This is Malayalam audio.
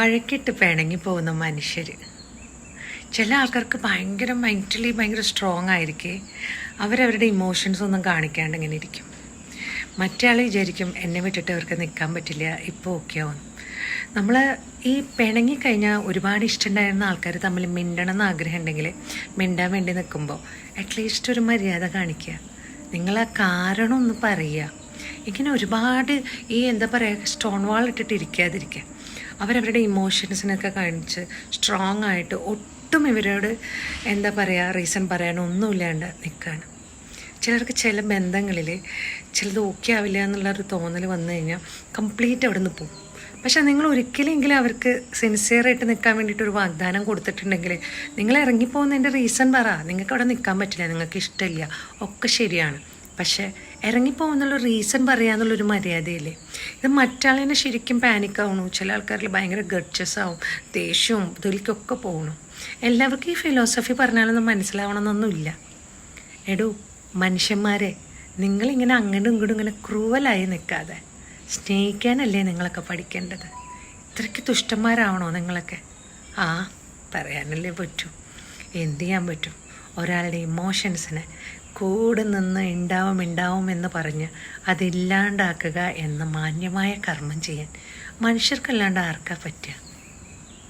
വഴക്കിട്ട് പിണങ്ങി പോകുന്ന മനുഷ്യർ. ചില ആൾക്കാർക്ക് മെൻ്റലി ഭയങ്കര സ്ട്രോങ് ആയിരിക്കേ, അവരവരുടെ ഇമോഷൻസ് ഒന്നും കാണിക്കാണ്ട് ഇങ്ങനെ ഇരിക്കും. മറ്റേ ആൾ വിചാരിക്കും എന്നെ വിട്ടിട്ട് അവർക്ക് നിൽക്കാൻ പറ്റില്ല, ഇപ്പോൾ ഓക്കെ ആവും. നമ്മൾ ഈ പിണങ്ങിക്കഴിഞ്ഞാൽ ഒരുപാട് ഇഷ്ടമുണ്ടായിരുന്ന ആൾക്കാർ തമ്മിൽ മിണ്ടണം എന്ന് ആഗ്രഹം ഉണ്ടെങ്കിൽ മിണ്ടാൻ വേണ്ടി നിൽക്കുമ്പോൾ അറ്റ്ലീസ്റ്റ് ഒരു മര്യാദ കാണിക്കുക. നിങ്ങൾ ആ കാരണം ഒന്ന് പറയുക. ഇങ്ങനെ ഒരുപാട് എന്താ പറയുക, സ്റ്റോൺ വാൾ ഇട്ടിട്ട് ഇരിക്കാതിരിക്കുക. അവരവരുടെ ഇമോഷൻസിനൊക്കെ കാണിച്ച് സ്ട്രോങ് ആയിട്ട് ഒട്ടും ഇവരോട് എന്താ പറയുക റീസൺ പറയാനൊന്നുമില്ലാണ്ട് നിൽക്കുകയാണ്. ചിലർക്ക് ചില ബന്ധങ്ങളിൽ ചിലത് ഓക്കെ ആവില്ല എന്നുള്ളൊരു തോന്നൽ വന്നു കഴിഞ്ഞാൽ കംപ്ലീറ്റ് അവിടെ നിന്ന് പോകും. പക്ഷെ നിങ്ങൾ ഒരിക്കലെങ്കിലും അവർക്ക് സിൻസിയറായിട്ട് നിൽക്കാൻ വേണ്ടിയിട്ടൊരു വാഗ്ദാനം കൊടുത്തിട്ടുണ്ടെങ്കിൽ നിങ്ങൾ ഇറങ്ങിപ്പോകുന്നതിൻ്റെ റീസൺ പറ. നിങ്ങൾക്ക് അവിടെ നിൽക്കാൻ പറ്റില്ല, നിങ്ങൾക്ക് ഇഷ്ടമില്ല, ഒക്കെ ശരിയാണ്. പക്ഷേ ഇറങ്ങിപ്പോകുന്നുള്ള റീസൺ പറയാന്നുള്ളൊരു മര്യാദയില്ലേ. ഇത് മറ്റാളിനെ ശരിക്കും പാനിക്കാവണു. ചില ആൾക്കാരിൽ ഭയങ്കര ഗഡ്ജസ് ആവും, ദേഷ്യവും ഇതിലേക്കൊക്കെ പോകണം. എല്ലാവർക്കും ഈ ഫിലോസഫി പറഞ്ഞാലൊന്നും മനസ്സിലാവണമെന്നൊന്നുമില്ല. എടോ മനുഷ്യന്മാരെ, നിങ്ങളിങ്ങനെ അങ്ങോട്ടും ഇങ്ങോട്ടും ഇങ്ങനെ ക്രൂവലായി നിൽക്കാതെ സ്നേഹിക്കാനല്ലേ നിങ്ങളൊക്കെ പഠിക്കേണ്ടത്. ഇത്രയ്ക്ക് തുഷ്ടന്മാരാവണോ നിങ്ങളൊക്കെ? പറയാനല്ലേ പറ്റൂ. എന്ത് ചെയ്യാൻ പറ്റും? ഒരാളുടെ ഇമോഷൻസിനെ കൂടെ നിന്ന് ഉണ്ടാവും എന്ന് പറഞ്ഞ് അതില്ലാണ്ടാക്കുക എന്ന മാന്യമായ കർമ്മം ചെയ്യാൻ മനുഷ്യർക്കല്ലാണ്ട് ആർക്കാ പറ്റുക?